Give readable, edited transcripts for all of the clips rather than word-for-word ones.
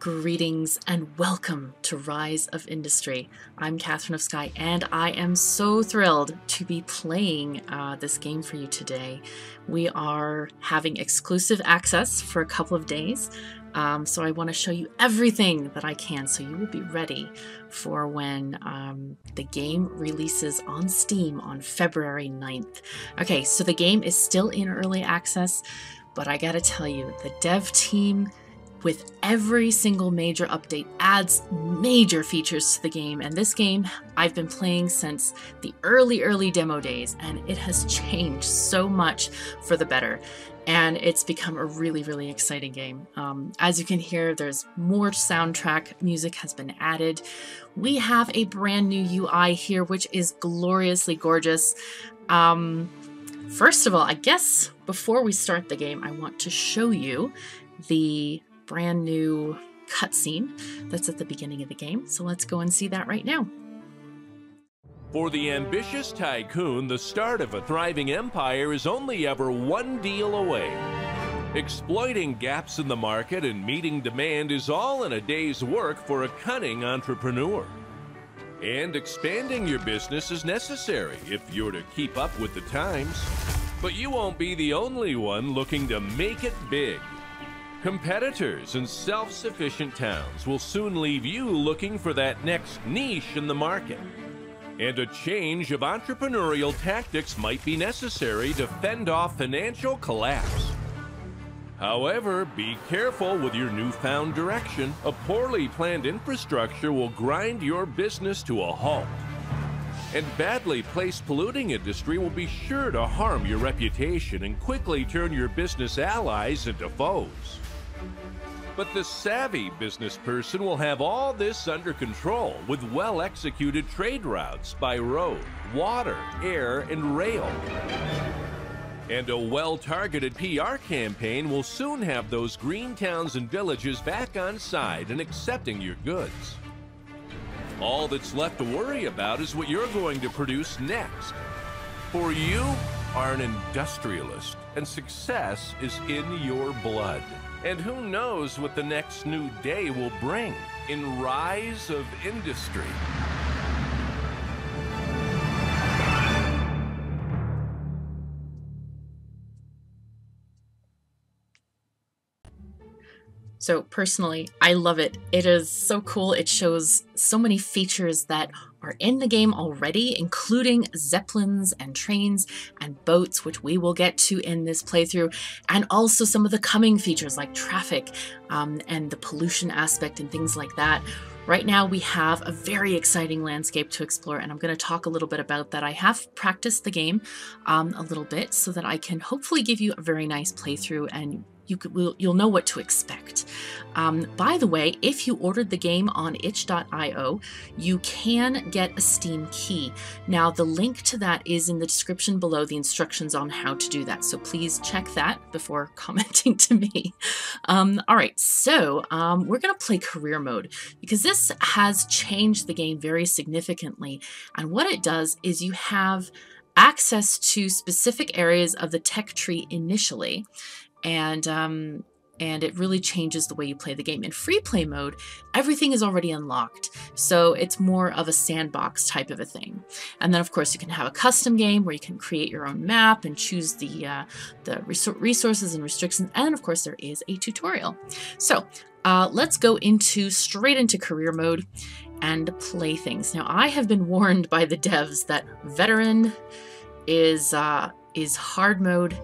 Greetings and welcome to Rise of Industry. I'm KatherineOfSky and I am so thrilled to be playing this game for you today. We are having exclusive access for a couple of days, so I want to show you everything that I can so you will be ready for when the game releases on Steam on February 9th. Okay, so the game is still in early access, but I gotta tell you, the dev team with every single major update adds major features to the game, and this game I've been playing since the early demo days, and it has changed so much for the better, and it's become a really exciting game. As you can hear, there's more soundtrack music has been added. We have a brand new UI here, which is gloriously gorgeous. First of all, I guess before we start the game, I want to show you the brand new cutscene that's at the beginning of the game. So let's go and see that right now. For the ambitious tycoon, the start of a thriving empire is only ever one deal away. Exploiting gaps in the market and meeting demand is all in a day's work for a cunning entrepreneur. And expanding your business is necessary if you're to keep up with the times. But you won't be the only one looking to make it big. Competitors and self-sufficient towns will soon leave you looking for that next niche in the market. And a change of entrepreneurial tactics might be necessary to fend off financial collapse. However, be careful with your newfound direction. A poorly planned infrastructure will grind your business to a halt. And badly placed polluting industry will be sure to harm your reputation and quickly turn your business allies into foes. But the savvy business person will have all this under control with well-executed trade routes by road, water, air, and rail. And a well-targeted PR campaign will soon have those green towns and villages back on side and accepting your goods. All that's left to worry about is what you're going to produce next. For you are an industrialist, and success is in your blood. And who knows what the next new day will bring in Rise of Industry. So personally, I love it. It is so cool. It shows so many features that are in the game already, including zeppelins and trains and boats, which we will get to in this playthrough, and also some of the coming features like traffic and the pollution aspect and things like that. Right now we have a very exciting landscape to explore, and I'm going to talk a little bit about that. I have practiced the game a little bit so that I can hopefully give you a very nice playthrough and you'll know what to expect. By the way, if you ordered the game on itch.io, you can get a Steam key. Now, the link to that is in the description below, the instructions on how to do that. So please check that before commenting to me. All right, so we're going to play career mode because this has changed the game very significantly. And what it does is you have access to specific areas of the tech tree initially. And it really changes the way you play the game. In free play mode, everything is already unlocked, so it's more of a sandbox type of a thing. And then, of course, you can have a custom game where you can create your own map and choose the resources and restrictions. And of course, there is a tutorial. So let's go straight into career mode and play things. Now, I have been warned by the devs that veteran is hard mode.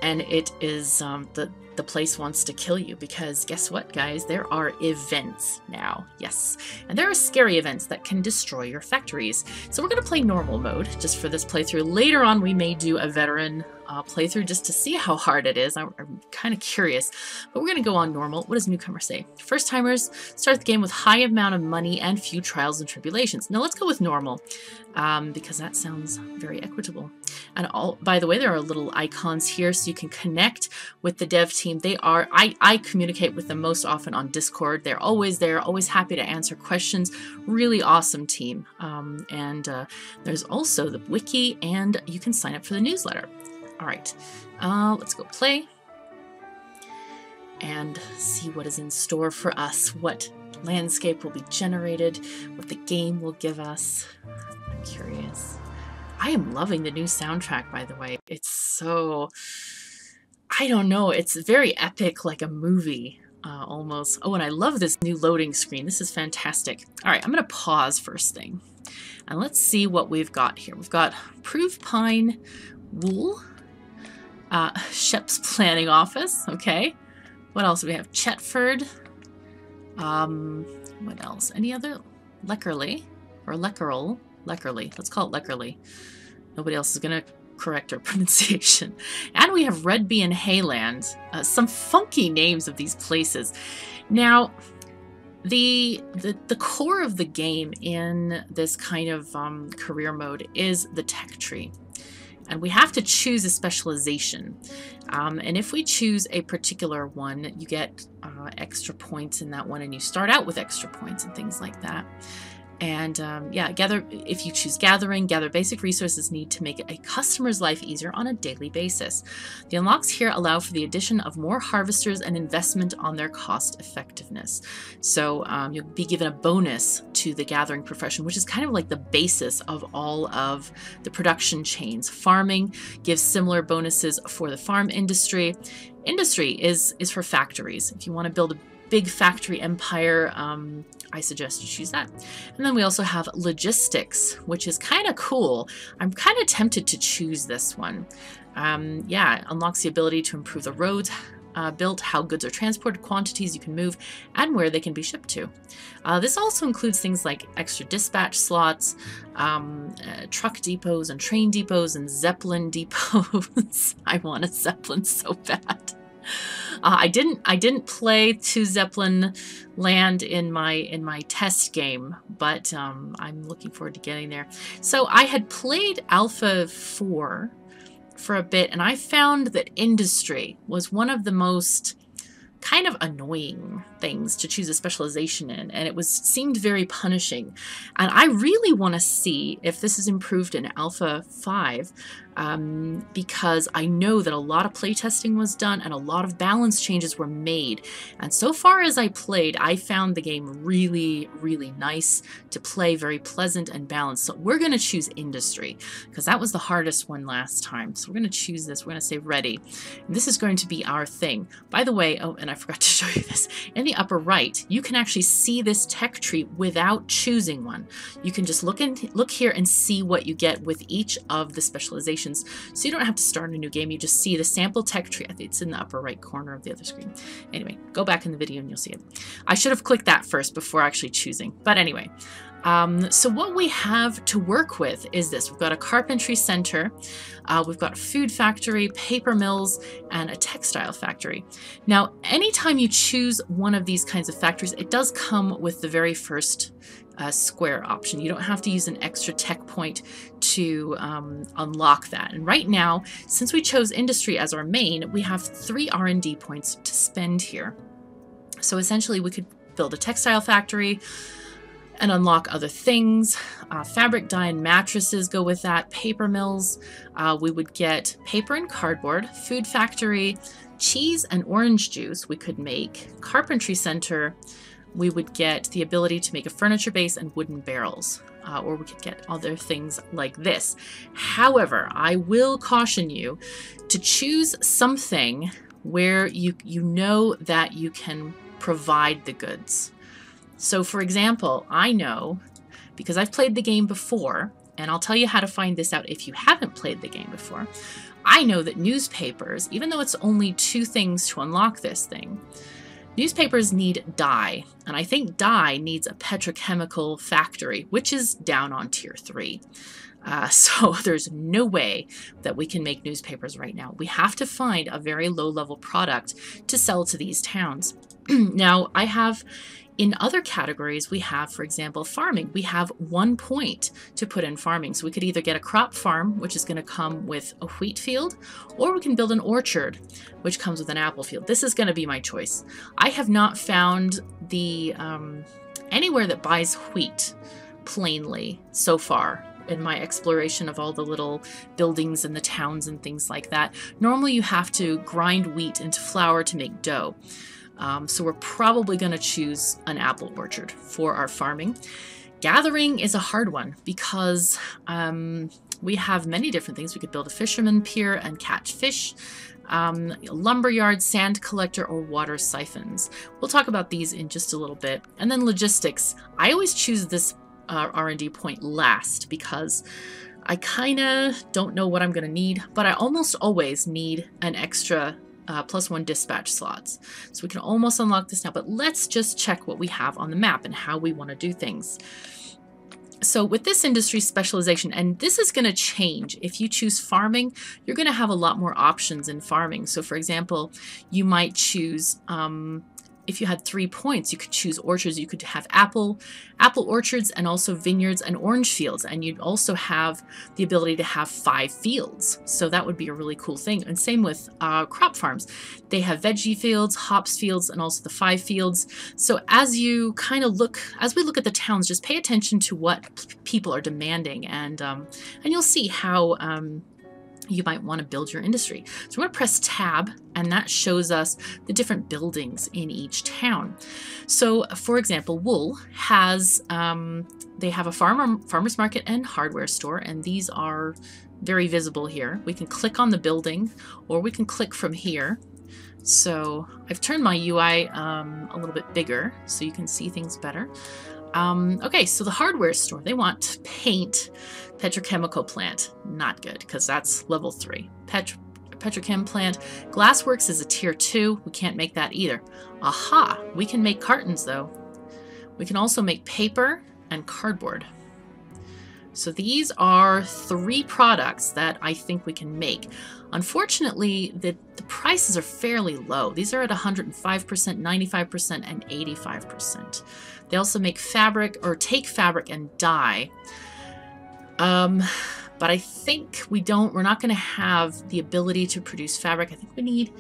And it is, the place wants to kill you because guess what, guys? There are events now. Yes. And there are scary events that can destroy your factories. So we're going to play normal mode just for this playthrough. Later on, we may do a veteran playthrough just to see how hard it is. I'm kind of curious, but we're going to go on normal. What does newcomer say? First timers start the game with high amount of money and few trials and tribulations. Now let's go with normal because that sounds very equitable. And by the way, there are little icons here so you can connect with the dev team. I communicate with them most often on Discord. They're always there, always happy to answer questions. Really awesome team. There's also the wiki, and you can sign up for the newsletter. All right, let's go play. and see what is in store for us, what landscape will be generated, what the game will give us. I'm curious. I am loving the new soundtrack, by the way. It's so, I don't know, it's very epic, like a movie almost. Oh, and I love this new loading screen. This is fantastic. All right, I'm going to pause first thing. And let's see what we've got here. We've got Proof Pine Wool, Shep's Planning Office, okay. What else do we have? Chetford. What else? Any other? Leckerley or Leckerl? Leckerley. Let's call it Leckerley. Nobody else is going to correct our pronunciation. And we have Redby and Hayland. Some funky names of these places. Now, the core of the game in this kind of career mode is the tech tree. And we have to choose a specialization. And if we choose a particular one, you get extra points in that one, and you start out with extra points and things like that. And yeah, if you choose gathering, gather basic resources needed to make a customer's life easier on a daily basis. The unlocks here allow for the addition of more harvesters and investment on their cost effectiveness. So you'll be given a bonus to the gathering profession, which is kind of like the basis of all of the production chains. Farming gives similar bonuses for the farm industry. Industry is for factories. If you want to build a big factory empire, I suggest you choose that. And then we also have logistics, which is kind of cool. I'm kind of tempted to choose this one. Yeah, it unlocks the ability to improve the roads built, how goods are transported, quantities you can move, and where they can be shipped to. This also includes things like extra dispatch slots, truck depots and train depots and zeppelin depots. I want a zeppelin so bad. I didn't play to Zeppelin Land in my test game, but I'm looking forward to getting there. So I had played Alpha 4 for a bit, and I found that industry was one of the most kind of annoying things to choose a specialization in, and it seemed very punishing. And I really want to see if this is improved in Alpha 5, because I know that a lot of playtesting was done and a lot of balance changes were made. And so far as I played, I found the game really, really nice to play, very pleasant and balanced. So we're going to choose industry, because that was the hardest one last time. So we're going to choose this. We're going to say ready. And this is going to be our thing. By the way, oh, and I forgot to show you this. In the upper right, you can actually see this tech tree without choosing one. You can just look here and see what you get with each of the specializations. So you don't have to start a new game. You just see the sample tech tree. I think it's in the upper right corner of the other screen. Anyway, go back in the video and you'll see it. I should have clicked that first before actually choosing. But anyway, so what we have to work with is this. We've got a carpentry center, we've got a food factory, paper mills, and a textile factory. Now, anytime you choose one of these kinds of factories, it does come with the very first square option. You don't have to use an extra tech point to unlock that. And right now, since we chose industry as our main, we have 3 R&D points to spend here. So essentially, we could build a textile factory and unlock other things. Fabric dye and mattresses go with that. Paper mills, we would get paper and cardboard. Food factory, cheese and orange juice we could make. Carpentry center, we would get the ability to make a furniture base and wooden barrels. Or we could get other things like this. However, I will caution you to choose something where you know that you can provide the goods. So for example, I know, because I've played the game before, and I'll tell you how to find this out if you haven't played the game before, I know that newspapers, even though it's only 2 things to unlock this thing, newspapers need dye, and I think dye needs a petrochemical factory, which is down on tier 3. So there's no way that we can make newspapers right now. We have to find a very low-level product to sell to these towns. Now, I have, in other categories, we have, for example, farming. We have 1 point to put in farming. So we could either get a crop farm, which is going to come with a wheat field, or we can build an orchard, which comes with an apple field. This is going to be my choice. I have not found the anywhere that buys wheat plainly so far in my exploration of all the little buildings and the towns and things like that. Normally you have to grind wheat into flour to make dough. So we're probably going to choose an apple orchard for our farming. Gathering is a hard one because we have many different things. We could build a fisherman pier and catch fish, lumberyard, sand collector, or water siphons. We'll talk about these in just a little bit. And then logistics. I always choose this R&D point last because I kind of don't know what I'm going to need, but I almost always need an extra +1 dispatch slots. So we can almost unlock this now, but let's just check what we have on the map and how we want to do things. So with this industry specialization, and this is going to change. If you choose farming, you're going to have a lot more options in farming. So for example, you might choose, if you had 3 points, you could choose orchards. You could have apple orchards and also vineyards and orange fields. And you'd also have the ability to have 5 fields. So that would be a really cool thing. And same with crop farms. They have veggie fields, hops fields, and also the 5 fields. So as you kind of as we look at the towns, just pay attention to what people are demanding, and you'll see how you might want to build your industry. So I'm going to press tab, and that shows us the different buildings in each town. So for example, Wool has, they have a farmer's market and hardware store, and these are very visible here. We can click on the building, or we can click from here. So I've turned my UI a little bit bigger so you can see things better. Okay, so the hardware store, they want paint, petrochemical plant. Not good, because that's level 3. Petrochem plant. Glassworks is a tier 2. We can't make that either. Aha! We can make cartons, though. We can also make paper and cardboard. So these are 3 products that I think we can make. Unfortunately, the prices are fairly low. These are at 105%, 95%, and 85%. They also make fabric, or take fabric and dye. But I think we're not going to have the ability to produce fabric. I think we need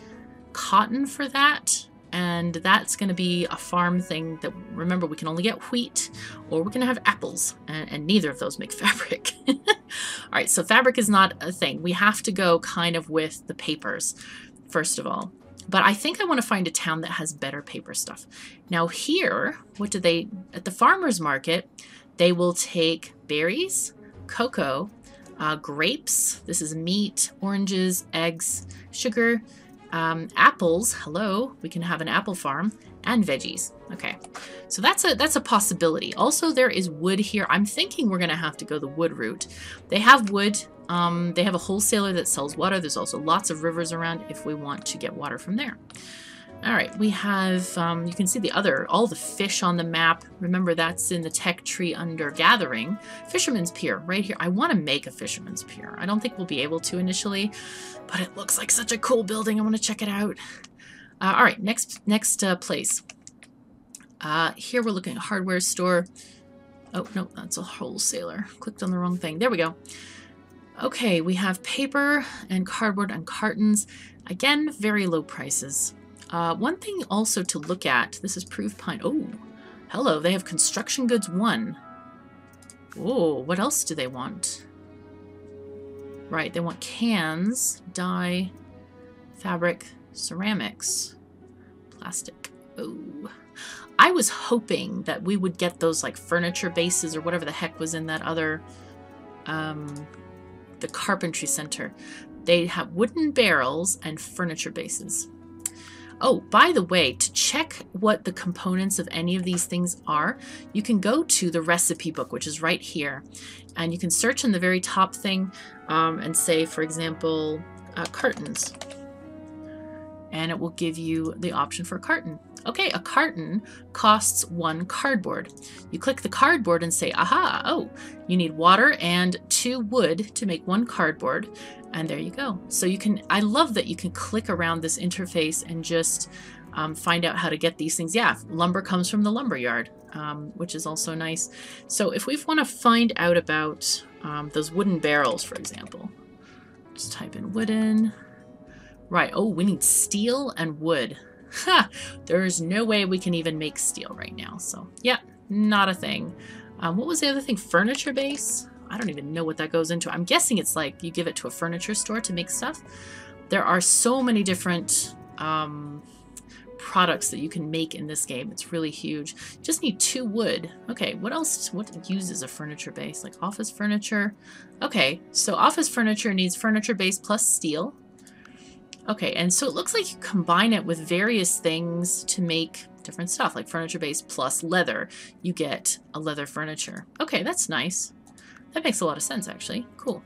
cotton for that. And that's going to be a farm thing that, remember, we can only get wheat, or we're going to have apples, and neither of those make fabric. All right, so fabric is not a thing. We have to go kind of with the papers, first of all. But I think I want to find a town that has better paper stuff. Now here, what do they, at the farmer's market, they will take berries, cocoa, grapes, this is meat, oranges, eggs, sugar, apples, hello, we can have an apple farm, and veggies. Okay, so that's a possibility. Also, there is wood here. I'm thinking we're gonna have to go the wood route. They have wood, they have a wholesaler that sells water. There's also lots of rivers around if we want to get water from there. All right, we have, you can see all the fish on the map. Remember, that's in the tech tree under gathering. Fisherman's Pier, right here. I want to make a Fisherman's Pier. I don't think we'll be able to initially, but it looks like such a cool building. I want to check it out. All right, next place. Here we're looking at hardware store. Oh, no, that's a wholesaler. Clicked on the wrong thing. There we go. Okay, we have paper and cardboard and cartons. Again, very low prices. One thing also to look at, this is Proof Pine. Oh, hello, they have Construction Goods 1. Oh, what else do they want? Right, they want cans, dye, fabric, ceramics, plastic. Oh, I was hoping that we would get those like furniture bases or whatever the heck was in that other, the carpentry center. They have wooden barrels and furniture bases. Oh, by the way, to check what the components of any of these things are, you can go to the recipe book, which is right here. And you can search in the very top thing and say, for example, cartons. And it will give you the option for a carton. Okay, a carton costs 1 cardboard. You click the cardboard and say, aha, oh, you need water and 2 wood to make 1 cardboard. And there you go. So you can, I love that you can click around this interface and just find out how to get these things. Yeah, lumber comes from the Lumberyard, which is also nice. So if we want to find out about those wooden barrels, for example, just type in wooden. Right, oh, we need steel and wood. Ha! There's no way we can even make steel right now. So yeah, not a thing. What was the other thing? Furniture base? I don't even know what that goes into. I'm guessing it's like you give it to a furniture store to make stuff. There are so many different products that you can make in this game. It's really huge. Just need 2 wood. Okay, what else? What uses a furniture base? Like office furniture. Okay, so office furniture needs furniture base plus steel. Okay, and so it looks like you combine it with various things to make different stuff, like furniture base plus leather. You get a leather furniture. Okay, that's nice. That makes a lot of sense, actually. Cool.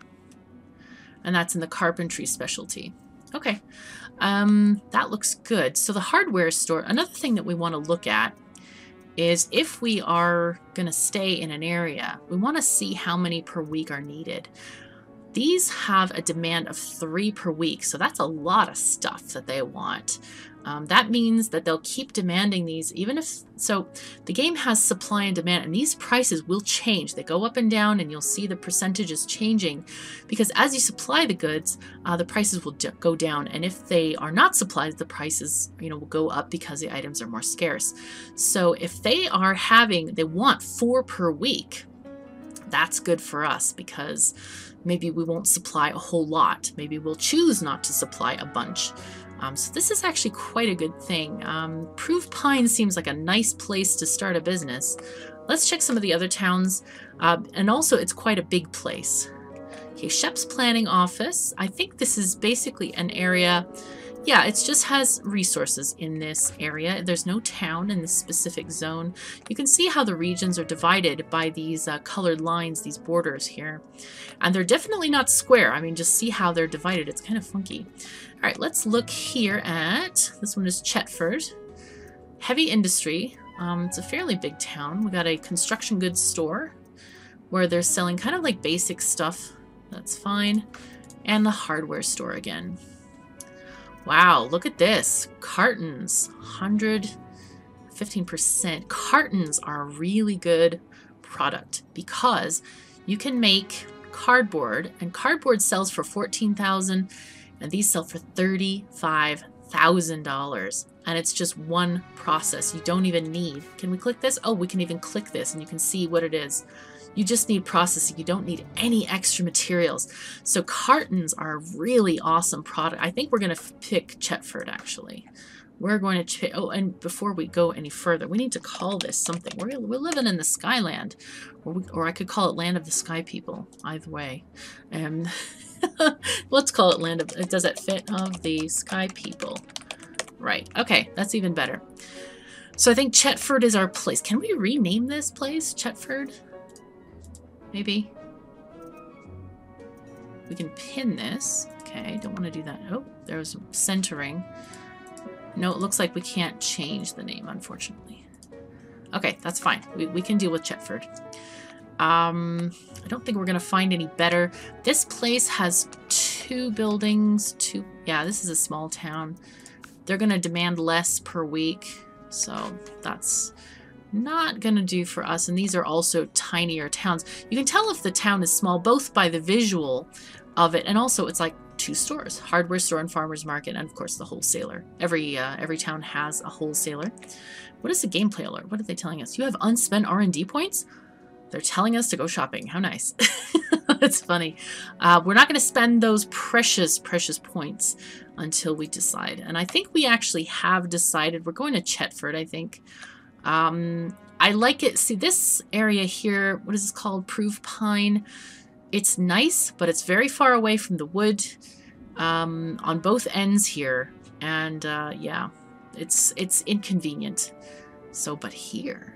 And that's in the carpentry specialty. Okay, that looks good. So the hardware store, another thing that we want to look at is if we are going to stay in an area, we want to see how many per week are needed. These have a demand of 3 per week, so that's a lot of stuff that they want. That means that they'll keep demanding these, even if, so the game has supply and demand, and these prices will change. They go up and down, and you'll see the percentages changing, because as you supply the goods, the prices will go down, and if they are not supplied, the prices, will go up because the items are more scarce. So if they are they want 4 per week, that's good for us, because maybe we won't supply a whole lot. Maybe we'll choose not to supply a bunch. So this is actually quite a good thing. Proof Pine seems like a nice place to start a business. Let's check some of the other towns. And also, it's quite a big place. Okay, Shep's Planning Office. I think this is basically an area. Yeah, it just has resources in this area. There's no town in this specific zone. You can see how the regions are divided by these colored lines, these borders here. And they're definitely not square. I mean, just see how they're divided. It's kind of funky. All right, let's look here at, this one is Chetford. Heavy industry. It's a fairly big town. We got a construction goods store where they're selling kind of like basic stuff. That's fine. And the hardware store again. Wow, look at this. Cartons, 115%. Cartons are a really good product because you can make cardboard, and cardboard sells for $14,000, and these sell for $35,000. And it's just one process. You don't even need, can we click this? Oh, we can even click this and you can see what it is. You just need processing. You don't need any extra materials. So cartons are a really awesome product. I think we're going to pick Chetford, actually. We're going to, oh, and before we go any further, we need to call this something. We're living in the Skyland, or I could call it Land of the Sky People. Either way. Let's call it Land of, does it fit, of the Sky People? Right. Okay, that's even better. So I think Chetford is our place. Can we rename this place Chetford? Maybe. We can pin this. Okay, don't want to do that. Oh, there's centering. No, it looks like we can't change the name, unfortunately. Okay, that's fine. We can deal with Chetford. I don't think we're going to find any better. This place has 2 buildings. Yeah, this is a small town. They're going to demand less per week. So that's not going to do for us. And these are also tinier towns. You can tell if the town is small, both by the visual of it, and also it's like 2 stores, hardware store and farmer's market, and of course the wholesaler. Every town has a wholesaler. What is the gameplay alert? What are they telling us? You have unspent R&D points? They're telling us to go shopping. How nice. That's funny. We're not going to spend those precious points until we decide. And I think we actually have decided. We're going to Chetford, I think. I like it. See, this area here, what is this called? Proof Pine. It's nice, but it's very far away from the wood on both ends here. And yeah, it's inconvenient. So, but here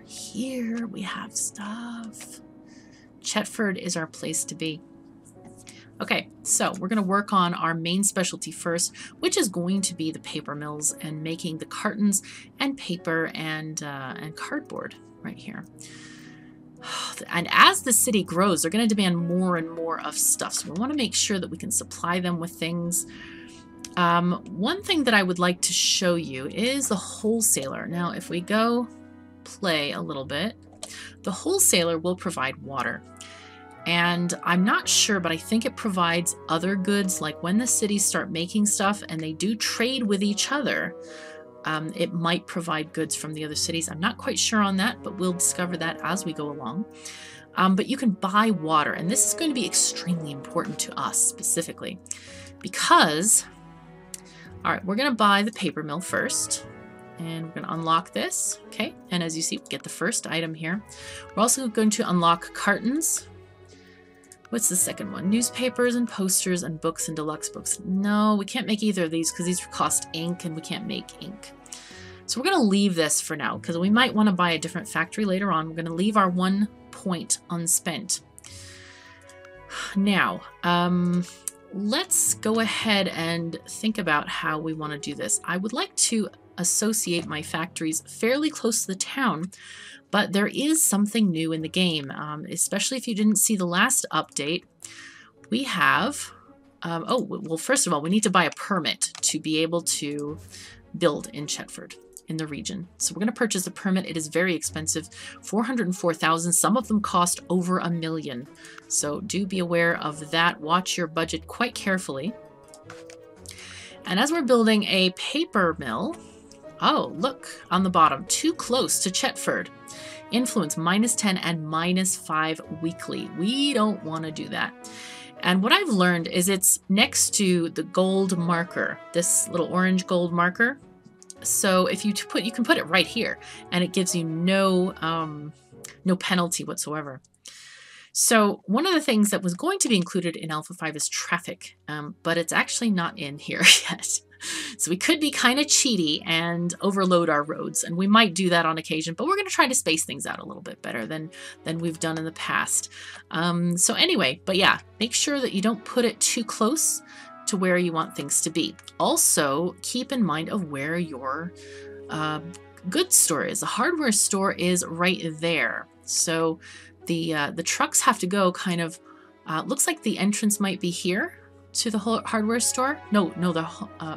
we have stuff. Chetford is our place to be. Okay, so we're going to work on our main specialty first, which is going to be the paper mills and making the cartons and paper and cardboard right here. And as the city grows, they're going to demand more and more of stuff. So we want to make sure that we can supply them with things. One thing that I would like to show you is the wholesaler. Now, if we go play a little bit, the wholesaler will provide water. And I'm not sure, but I think it provides other goods, like when the cities start making stuff and they do trade with each other, it might provide goods from the other cities. I'm not quite sure on that, but we'll discover that as we go along. But you can buy water, and this is going to be extremely important to us specifically because, all right, we're going to buy the paper mill first, and we're going to unlock this, okay? And as you see, we get the first item here. We're also going to unlock cartons. What's the second one? Newspapers and posters and books and deluxe books. No, we can't make either of these because these cost ink, and we can't make ink. So we're going to leave this for now because we might want to buy a different factory later on. We're going to leave our 1 point unspent. Now, let's go ahead and think about how we want to do this. I would like to associate my factories fairly close to the town, but there is something new in the game, especially if you didn't see the last update. We have, oh, well, first of all, we need to buy a permit to be able to build in Chetford, in the region. So we're going to purchase a permit. It is very expensive, 404,000. Some of them cost over $1 million. So do be aware of that. Watch your budget quite carefully. And as we're building a paper mill, oh, look on the bottom, too close to Chetford. Influence -10 and -5 weekly. We don't want to do that. And what I've learned is it's next to the gold marker, this little orange gold marker. So if you you can put it right here, and it gives you no penalty whatsoever. So one of the things that was going to be included in Alpha 5 is traffic, but it's actually not in here yet. So we could be kind of cheaty and overload our roads, and we might do that on occasion, but we're going to try to space things out a little bit better than we've done in the past. So anyway, but yeah, make sure that you don't put it too close to where you want things to be. Also, keep in mind of where your goods store is. The hardware store is right there. So the trucks have to go kind of, looks like the entrance might be here to the whole hardware store. No,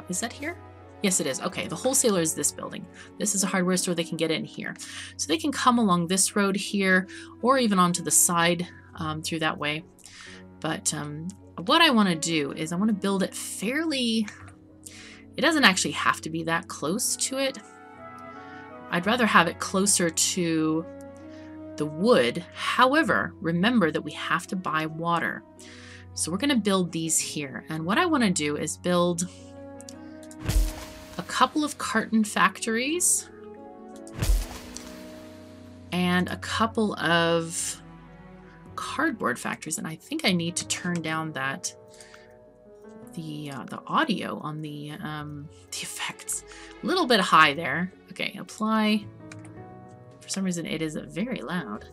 is that here? Yes, it is. Okay, the wholesaler is this building. This is a hardware store. They can get in here. So they can come along this road here, or even onto the side through that way. But what I want to do is I want to build it fairly, it doesn't actually have to be that close to it. I'd rather have it closer to the wood. However, remember that we have to buy water. So we're going to build these here. And what I want to do is build a couple of carton factories and a couple of cardboard factories. And I think I need to turn down the audio on the effects a little bit high there. Okay, apply. For some reason it is very loud.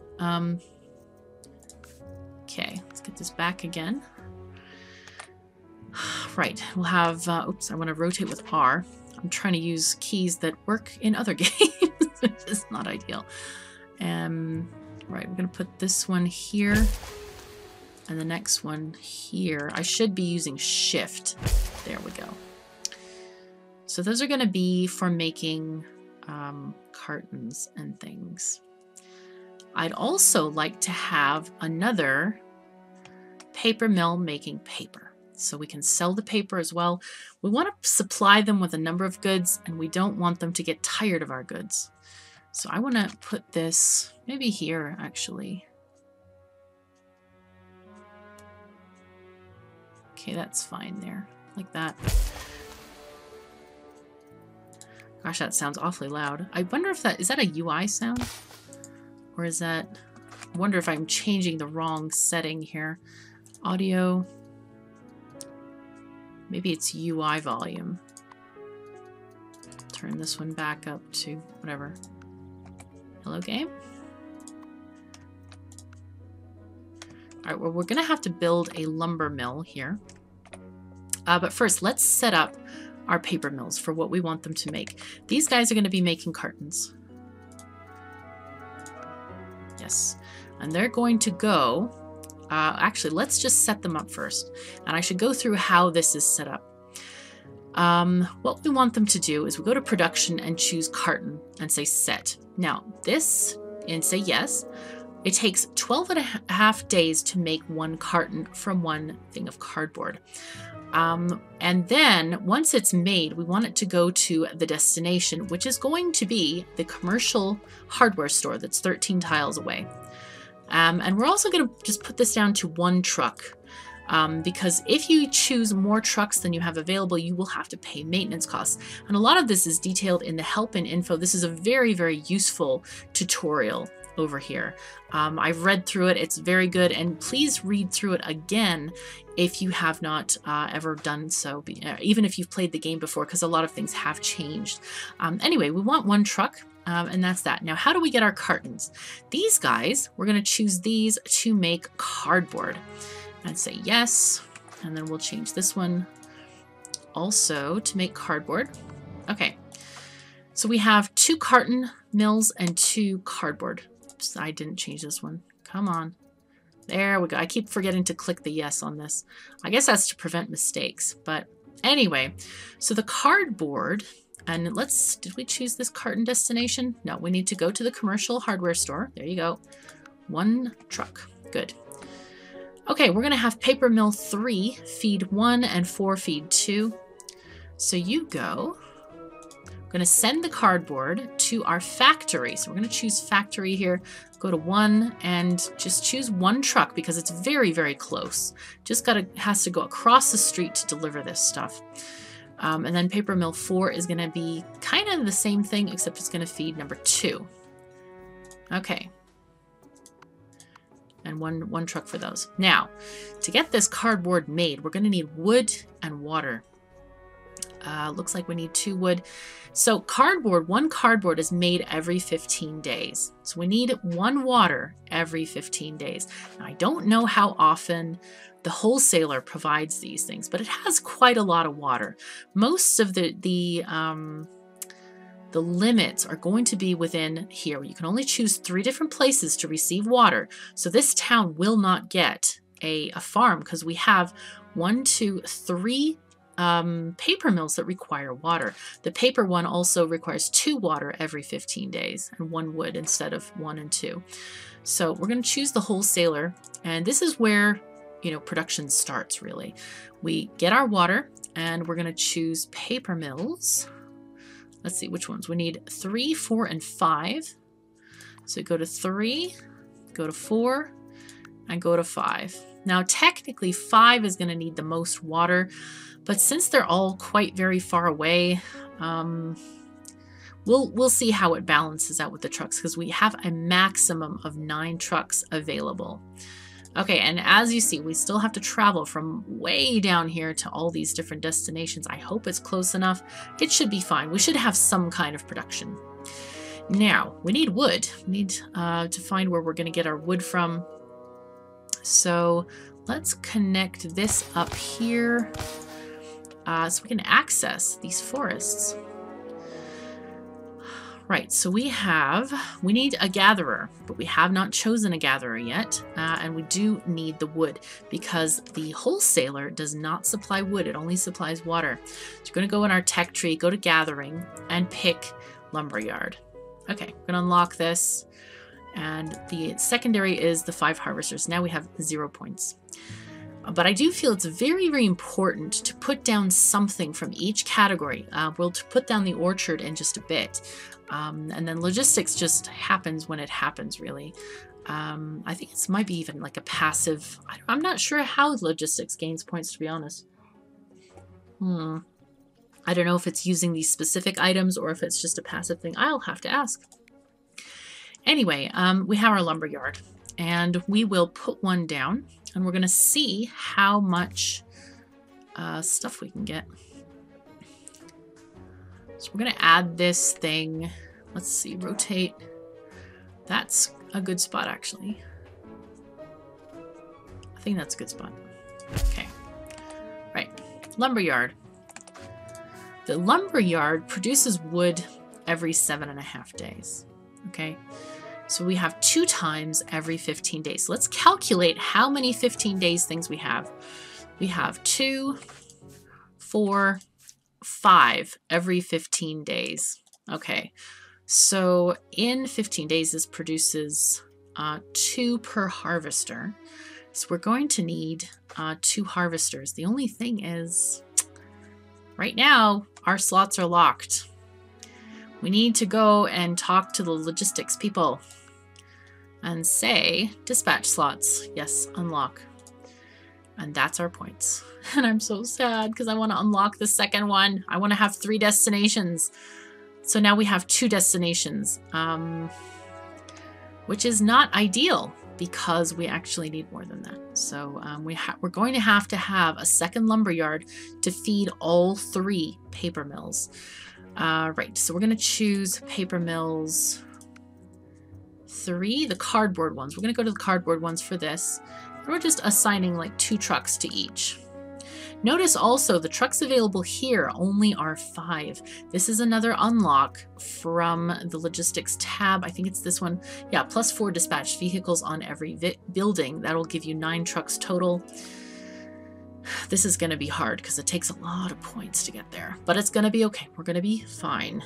Okay, let's get this back again. Right, we'll have, oops, I want to rotate with R. I'm trying to use keys that work in other games, which is not ideal. Right, we're going to put this one here and the next one here. I should be using Shift. There we go. So those are going to be for making cartons and things. I'd also like to have another paper mill making paper, so we can sell the paper as well. We want to supply them with a number of goods, and we don't want them to get tired of our goods. So I want to put this maybe here, actually. Okay, that's fine there, like that. Gosh, that sounds awfully loud. I wonder if is that a UI sound? Or is that, I wonder if I'm changing the wrong setting here. Audio, maybe it's UI volume. Turn this one back up to whatever. Hello, game. All right, well, we're gonna have to build a lumber mill here. But first, let's set up our paper mills for what we want them to make. These guys are gonna be making cartons. Yes, and they're going to go, actually, let's just set them up first. And I should go through how this is set up. What we want them to do is we go to production and choose carton and say set. Now this, and say yes, it takes 12.5 days to make one carton from one thing of cardboard. And then once it's made, we want it to go to the destination, which is going to be the commercial hardware store that's 13 tiles away. And we're also going to just put this down to 1 truck. Because if you choose more trucks than you have available, you will have to pay maintenance costs. And a lot of this is detailed in the help and info. This is a very, very useful tutorial over here. I've read through it. It's very good. And please read through it again if you have not ever done so, even if you've played the game before, because a lot of things have changed. Anyway, we want 1 truck. And that's that. Now, how do we get our cartons? These guys, we're going to choose these to make cardboard. And say yes, and then we'll change this one also to make cardboard. Okay, so we have 2 carton mills and 2 cardboard. Oops, I didn't change this one. Come on. There we go. I keep forgetting to click the yes on this. I guess that's to prevent mistakes. But anyway, so the cardboard, and did we choose this carton destination? No, we need to go to the commercial hardware store. There you go. 1 truck. Good. Okay, we're going to have paper mill 3 feed 1 and 4 feed 2. So you go. I'm going to send the cardboard to our factory. So we're going to choose factory here. Go to 1 and just choose 1 truck because it's very, very close. Just has to go across the street to deliver this stuff. And then paper mill 4 is going to be kind of the same thing, except it's going to feed number 2. Okay. And one truck for those. Now, to get this cardboard made, we're going to need wood and water. Looks like we need 2 wood. So cardboard, 1 cardboard is made every 15 days. So we need 1 water every 15 days. Now, I don't know how often the wholesaler provides these things, but it has quite a lot of water. Most of the limits are going to be within here. You can only choose 3 different places to receive water. So this town will not get a farm because we have 1, 2, 3 paper mills that require water. The paper one also requires 2 water every 15 days and 1 wood instead of 1 and 2. So we're going to choose the wholesaler, and this is where, you know, production starts really. We get our water and we're going to choose paper mills. Let's see which ones. We need 3, 4, and 5. So go to 3, go to 4, and go to 5. Now, technically, 5 is going to need the most water, but since they're all quite very far away, we'll see how it balances out with the trucks because we have a maximum of 9 trucks available. Okay, and as you see, we still have to travel from way down here to all these different destinations. I hope it's close enough. It should be fine. We should have some kind of production. Now, we need wood. We need to find where we're going to get our wood from. So let's connect this up here so we can access these forests. Right, so we need a gatherer, but we have not chosen a gatherer yet, and we do need the wood because the wholesaler does not supply wood, it only supplies water. So you're going to go in our tech tree, go to gathering, and pick Lumberyard. Okay, we're going to unlock this, and the secondary is the 5 harvesters. Now we have 0 points. But I do feel it's very, very important to put down something from each category. We'll put down the orchard in just a bit. And then logistics just happens when it happens, really. I think it might be even like a passive. I'm not sure how logistics gains points, to be honest. I don't know if it's using these specific items or if it's just a passive thing. I'll have to ask. Anyway, we have our lumberyard, and we will put one down, and we're going to see how much stuff we can get. So we're going to add this thing. Let's see, rotate. That's a good spot, actually. I think that's a good spot. Okay. Right. Lumberyard. The lumberyard produces wood every 7.5 days. Okay. So we have 2 times every 15 days. So let's calculate how many 15 days things we have. We have 2, 4, 5 every 15 days. Okay, so in 15 days, this produces 2 per harvester. So we're going to need 2 harvesters. The only thing is, right now, our slots are locked. We need to go and talk to the logistics people. and say dispatch slots. Yes, unlock. And that's our points. And I'm so sad because I want to unlock the second one. I want to have 3 destinations. So now we have 2 destinations, which is not ideal because we actually need more than that. So we're going to have a second lumberyard to feed all 3 paper mills. Right, so we're going to choose paper mills 3, the cardboard ones. We're going to go to the cardboard ones for this. And we're just assigning like 2 trucks to each. Notice also the trucks available here only are 5. This is another unlock from the logistics tab. I think it's this one. Yeah, plus 4 dispatched vehicles on every building. That'll give you 9 trucks total. This is going to be hard because it takes a lot of points to get there, but it's going to be okay. We're going to be fine.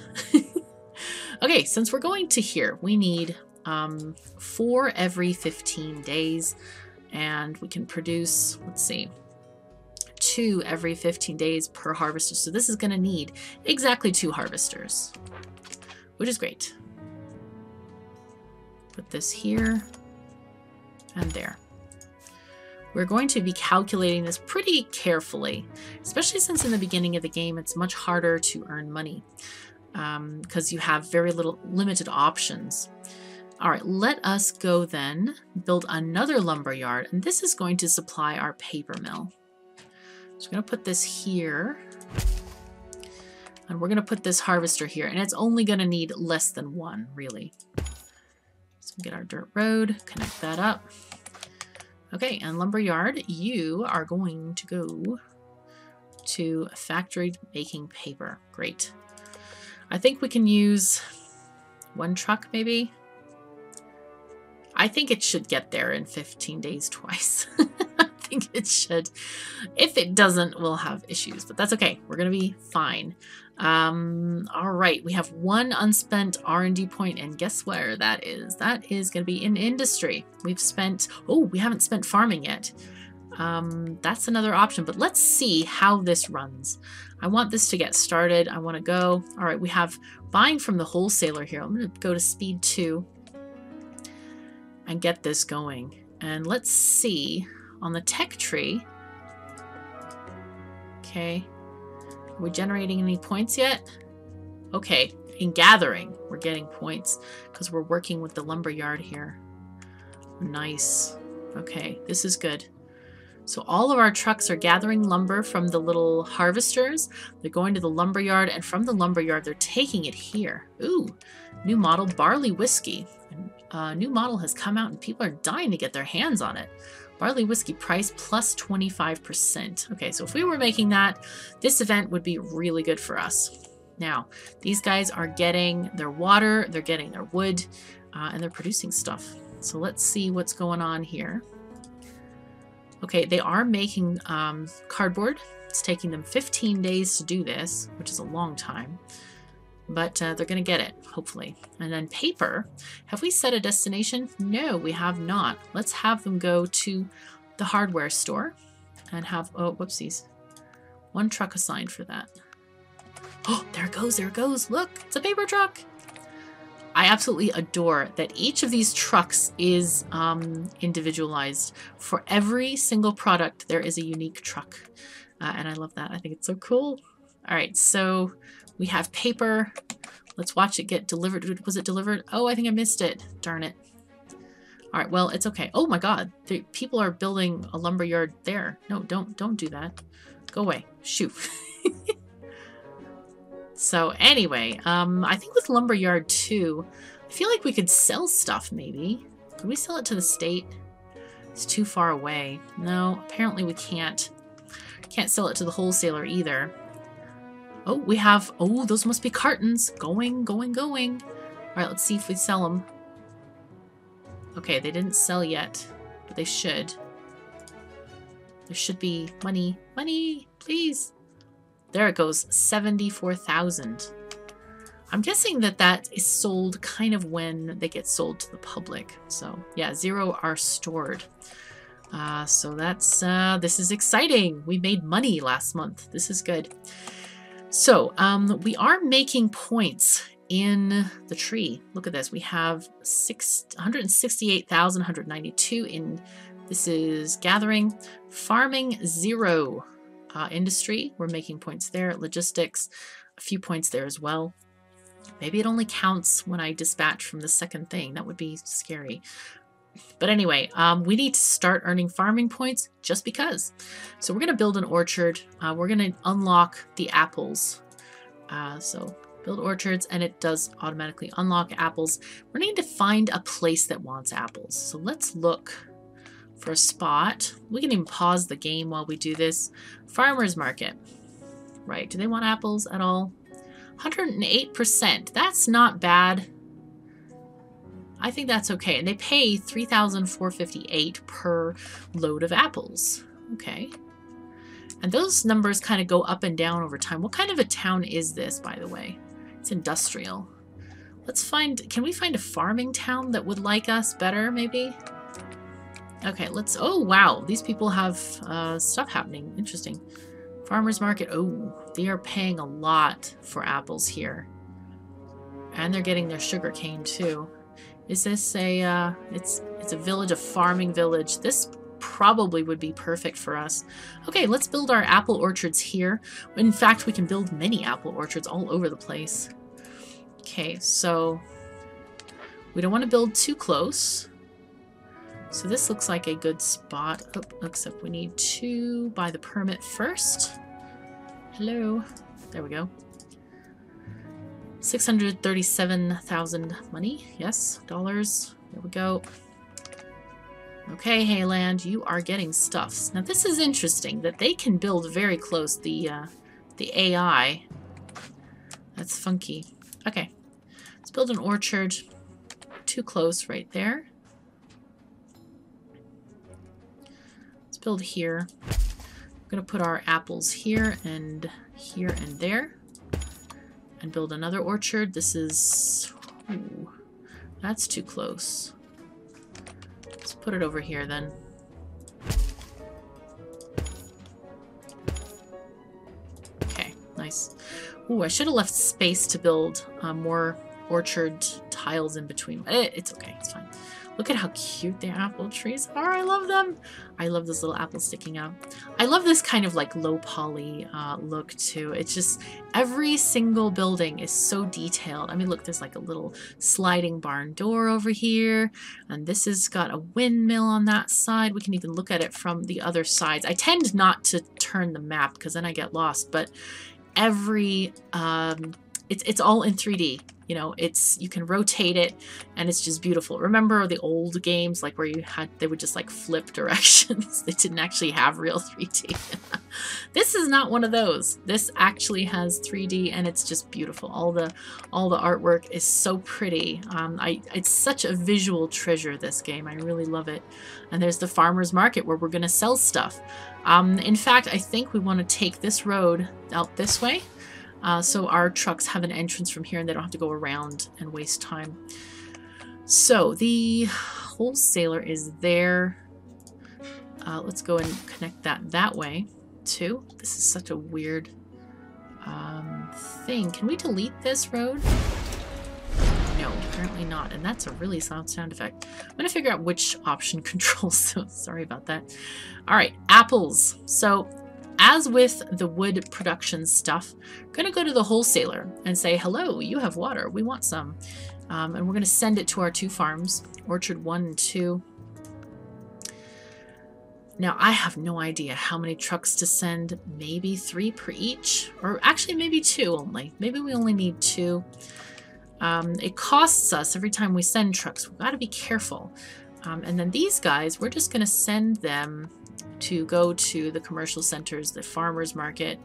Okay, since we're going to here, we need 4 every 15 days, and we can produce, let's see, 2 every 15 days per harvester. So this is going to need exactly 2 harvesters, which is great. Put this here and there. We're going to be calculating this pretty carefully, especially since in the beginning of the game it's much harder to earn money because you have very limited options. All right, let us go then build another lumberyard, and this is going to supply our paper mill. So we're going to put this here, and we're going to put this harvester here, and it's only going to need less than 1, really. So we'll get our dirt road, connect that up. Okay, and lumberyard, you are going to go to a factory making paper. Great. I think we can use 1 truck, maybe. I think it should get there in 15 days twice. I think it should. If it doesn't, we'll have issues, but that's okay. We're going to be fine. All right, we have 1 unspent R&D point, and guess where that is? That is going to be in industry. We've spent, oh, we haven't spent farming yet. That's another option, but let's see how this runs. I want this to get started. I want to go. All right, we have buying from the wholesaler here. I'm going to go to speed 2 and get this going. And let's see on the tech tree. Okay. Are we generating any points yet? Okay, in gathering, we're getting points because we're working with the lumberyard here. Nice. Okay, this is good. So all of our trucks are gathering lumber from the little harvesters. They're going to the lumberyard, and from the lumberyard, they're taking it here. Ooh, new model barley whiskey. A new model has come out, and people are dying to get their hands on it. Barley whiskey price plus 25%. Okay, so if we were making that, this event would be really good for us. Now, these guys are getting their water, they're getting their wood, and they're producing stuff. So let's see what's going on here. Okay, they are making cardboard. It's taking them 15 days to do this, which is a long time. But they're going to get it, hopefully. And then paper. Have we set a destination? No, we have not. Let's have them go to the hardware store and have, oh, whoopsies. 1 truck assigned for that. Oh, there it goes, there it goes. Look, it's a paper truck. I absolutely adore that each of these trucks is individualized. For every single product, there is a unique truck. And I love that. I think it's so cool. All right, so we have paper. Let's watch it get delivered. Was it delivered? Oh, I think I missed it. Darn it. All right, well, it's okay. Oh my God, people are building a lumberyard there. No, don't do that. Go away. Shoo. So anyway, I think with Lumberyard 2, I feel like we could sell stuff maybe. Could we sell it to the state? It's too far away. No, apparently we can't. Can't sell it to the wholesaler either. Oh, we have, oh, those must be cartons. Going. All right, let's see if we sell them. Okay, they didn't sell yet, but they should. There should be money. Money, please. There it goes, 74,000. I'm guessing that that is sold kind of when they get sold to the public. So yeah, 0 are stored. So that's, this is exciting. We made money last month. This is good. So we are making points in the tree. Look at this. We have 168,192 in, this is gathering, farming 0, industry. We're making points there. Logistics, a few points there as well. Maybe it only counts when I dispatch from the second thing. That would be scary. But anyway, we need to start earning farming points just because. So we're going to build an orchard. We're going to unlock the apples. So build orchards, and it does automatically unlock apples. We need to find a place that wants apples. So let's look for a spot. We can even pause the game while we do this. Farmer's market. Right, do they want apples at all? 108%. That's not bad. I think that's okay. And they pay 3,458 per load of apples. Okay. And those numbers kind of go up and down over time. What kind of a town is this, by the way? It's industrial. Let's find, can we find a farming town that would like us better, maybe? Okay, let's, oh wow, these people have stuff happening. Interesting. Farmer's market, oh, they are paying a lot for apples here. And they're getting their sugar cane too. Is this a, it's a village, a farming village. This probably would be perfect for us. Okay, let's build our apple orchards here. In fact, we can build many apple orchards all over the place. Okay, so we don't want to build too close. So this looks like a good spot. Oh, except we need to buy the permit first. Hello. There we go. 637,000 money. Yes, dollars. There we go. Okay, Hayland, you are getting stuffs. Now this is interesting that they can build very close. The AI. That's funky. Okay, let's build an orchard. Too close right there. Let's build here. We're gonna put our apples here and there. And build another orchard. This is, ooh, that's too close. Let's put it over here then. Okay, nice. Ooh, I should have left space to build more orchard tiles in between. It's okay, it's fine. Look at how cute the apple trees are. I love them. I love those little apples sticking out. I love this kind of like low poly look too. It's just every single building is so detailed. I mean, look, there's like a little sliding barn door over here. And this has got a windmill on that side. We can even look at it from the other sides. I tend not to turn the map because then I get lost. But every, it's all in 3D. You know, you can rotate it and it's just beautiful. Remember the old games, like where they would just like flip directions. They didn't actually have real 3D. This is not one of those. This actually has 3D and it's just beautiful. All the artwork is so pretty. It's such a visual treasure, this game. I really love it. And there's the farmer's market where we're going to sell stuff. In fact, I think we want to take this road out this way. So our trucks have an entrance from here and they don't have to go around and waste time. So the wholesaler is there. Let's go and connect that way too. This is such a weird thing. Can we delete this road? No, apparently not. And that's a really loud sound effect. I'm going to figure out which option controls. So sorry about that. All right, apples. So as with the wood production stuff, I'm going to go to the wholesaler and say, hello, you have water. We want some. And we're going to send it to our 2 farms, Orchard 1 and 2. Now, I have no idea how many trucks to send. Maybe 3 per each. Or actually, maybe 2 only. Maybe we only need 2. It costs us every time we send trucks. We've got to be careful. And then these guys, we're just going to send them to go to the commercial centers, the farmers market.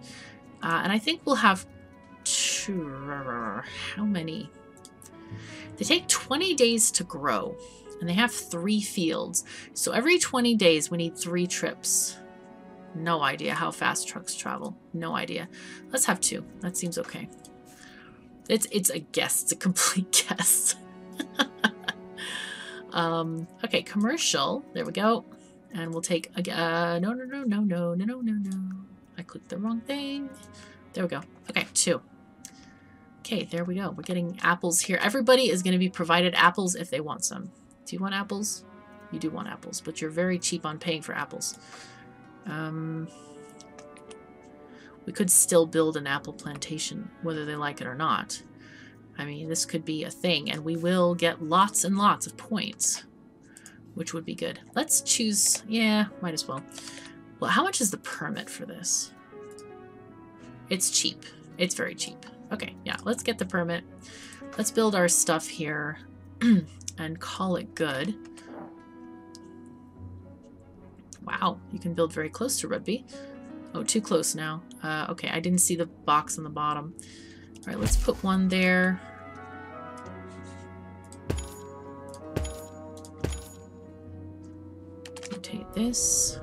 And I think we'll have 2, how many? They take 20 days to grow and they have 3 fields. So every 20 days we need 3 trips. No idea how fast trucks travel. No idea. Let's have 2. That seems okay. It's a guess. It's a complete guess. Okay, commercial. There we go. And we'll take no. I clicked the wrong thing. There we go. Okay, 2. Okay, there we go. We're getting apples here. Everybody is going to be provided apples if they want some. Do you want apples? You do want apples, but you're very cheap on paying for apples. We could still build an apple plantation, whether they like it or not. I mean, this could be a thing, and we will get lots and lots of points, which would be good. Let's choose... Yeah, might as well. Well, how much is the permit for this? It's cheap. It's very cheap. Okay, yeah, let's get the permit. Let's build our stuff here and call it good. Wow, you can build very close to Rugby. Oh, too close now. Okay, I didn't see the box on the bottom. All right, let's put one there. Rotate this.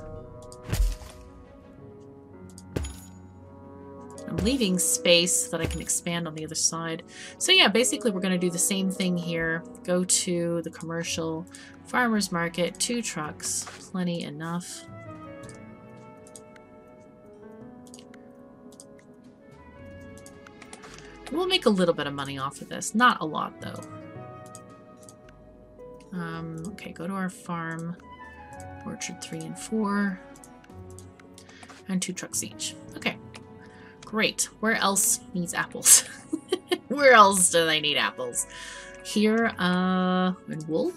I'm leaving space so that I can expand on the other side. So yeah, basically we're going to do the same thing here. Go to the commercial farmer's market, 2 trucks, plenty enough. We'll make a little bit of money off of this. Not a lot, though. Okay, go to our farm. Orchard 3 and 4. And 2 trucks each. Okay. Great. Where else needs apples? Where else do they need apples? Here, in wool?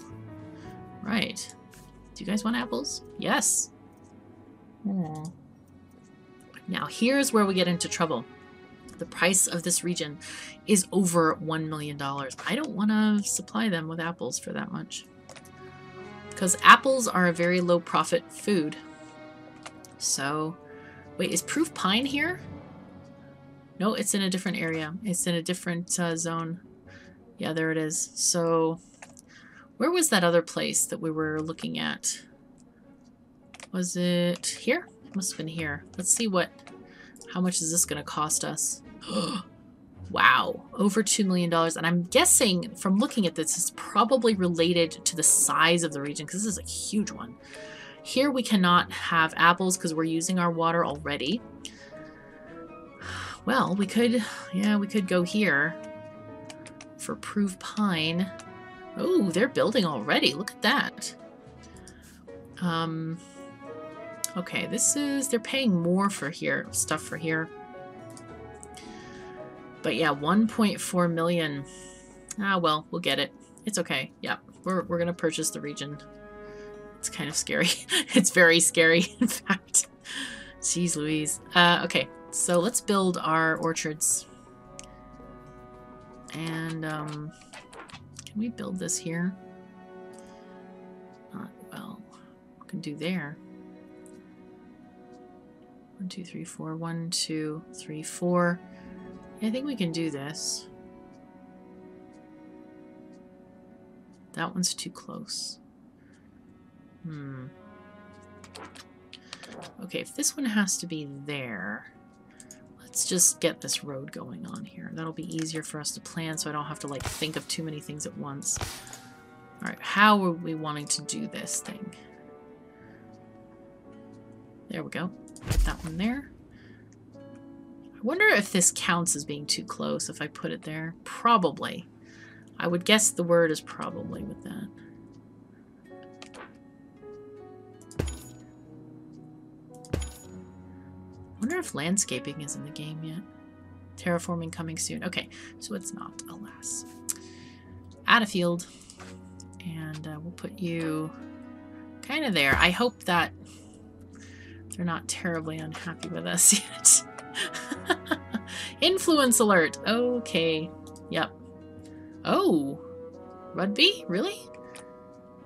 Right. Do you guys want apples? Yes. Aww. Now, here's where we get into trouble. The price of this region is over $1 million. I don't want to supply them with apples for that much. Because apples are a very low profit food. So, wait, is proof pine here? No, it's in a different area. It's in a different zone. Yeah, there it is. So, where was that other place that we were looking at? Was it here? It must have been here. Let's see how much is this going to cost us? Wow, over $2 million. And I'm guessing from looking at this, it's probably related to the size of the region because this is a huge one. Here we cannot have apples because we're using our water already. Well, we could go here for proof pine. Oh, they're building already. Look at that. Okay, they're paying more for stuff for here. But yeah, 1.4 million. Ah, well, we'll get it. It's okay. Yeah, we're going to purchase the region. It's kind of scary. It's very scary, in fact. Jeez Louise. Okay, so let's build our orchards. And, can we build this here? Not well. We can do there. 1, 2, 3, 4. 1, 2, 3, 4. I think we can do this. That one's too close. Okay, if this one has to be there, let's just get this road going on here. That'll be easier for us to plan so I don't have to like think of too many things at once. Alright, how are we wanting to do this thing? There we go. Put that one there. I wonder if this counts as being too close if I put it there. Probably. I would guess the word is probably with that. I wonder if landscaping is in the game yet. Terraforming coming soon. Okay, so it's not, alas. Add a field. And we'll put you kind of there. I hope that they're not terribly unhappy with us yet. Influence alert. Okay. Yep. Oh. Rugby? Really?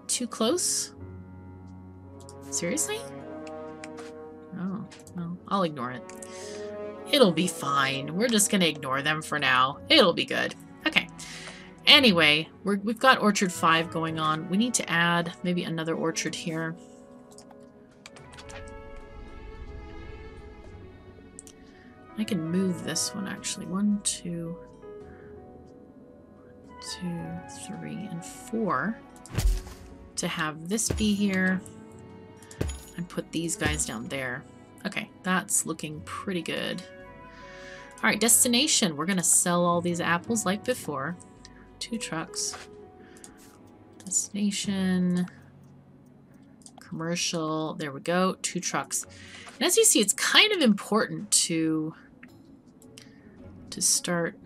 Too close? Seriously? Oh, well, I'll ignore it. It'll be fine. We're just gonna ignore them for now. It'll be good. Okay. Anyway, we've got Orchard 5 going on. We need to add maybe another orchard here. I can move this one actually. 1, 2, 3, and 4 to have this be here and put these guys down there. Okay, that's looking pretty good. All right, destination. We're going to sell all these apples like before. 2 trucks. Destination. Commercial. There we go. 2 trucks. And as you see, it's kind of important to start,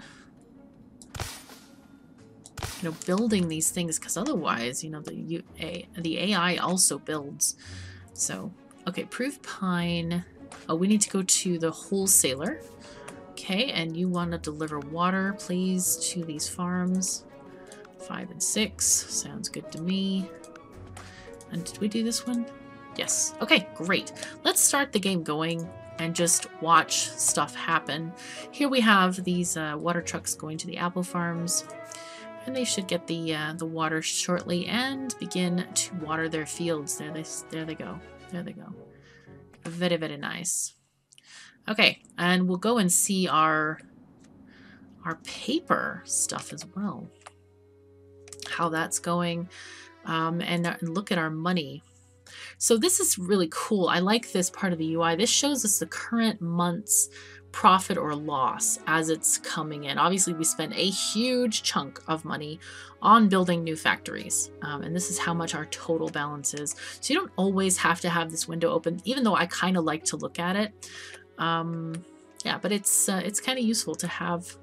building these things, because otherwise, the AI also builds. So, okay, proof pine. Oh, we need to go to the wholesaler. Okay, and you want to deliver water, please, to these farms. 5 and 6. Sounds good to me. And did we do this one? Yes. Okay, great. Let's start the game going and just watch stuff happen. Here we have these water trucks going to the apple farms. And they should get the water shortly and begin to water their fields. There they go. There they go. Very, very nice. Okay, and we'll go and see our paper stuff as well. How that's going. And look at our money. So this is really cool. I like this part of the UI. This shows us the current month's profit or loss as it's coming in. Obviously, we spent a huge chunk of money on building new factories. And this is how much our total balance is. So you don't always have to have this window open, even though I kind of like to look at it. Yeah, but it's kind of useful to have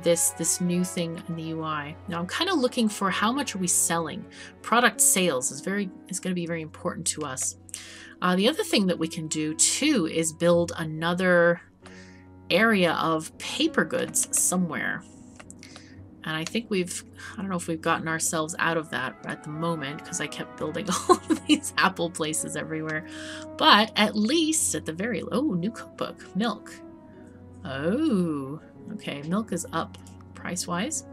this new thing in the UI. Now I'm kind of looking for how much are we selling. Product sales is going to be very important to us. The other thing that we can do too is build another area of paper goods somewhere. And I think I don't know if we've gotten ourselves out of that at the moment because I kept building all of these apple places everywhere. But at least at the new cookbook, milk. Oh, okay, milk is up price-wise.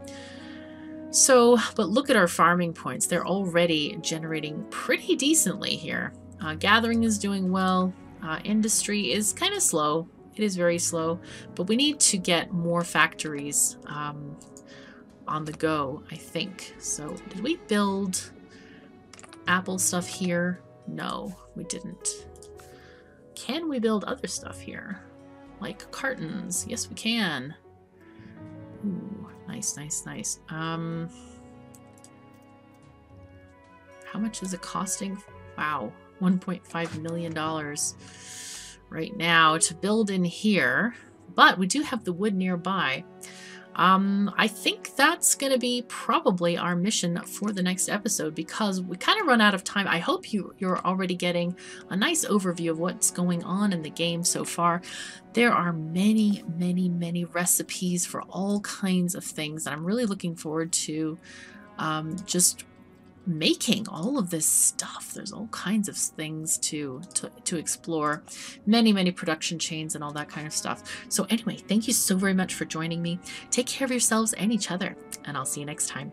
So, but look at our farming points. They're already generating pretty decently here. Gathering is doing well. Industry is kind of slow. It is very slow, but we need to get more factories on the go, I think. So, did we build apple stuff here? No, we didn't. Can we build other stuff here? Like cartons. Yes, we can. Ooh, nice, nice, nice. How much is it costing? Wow, $1.5 million right now to build in here. But we do have the wood nearby. I think that's going to be probably our mission for the next episode because we kind of run out of time. I hope you're already getting a nice overview of what's going on in the game so far. There are many, many, many recipes for all kinds of things, and I'm really looking forward to just making all of this stuff. There's all kinds of things to explore, many production chains and all that kind of stuff. So anyway, thank you so very much for joining me. Take care of yourselves and each other, and I'll see you next time.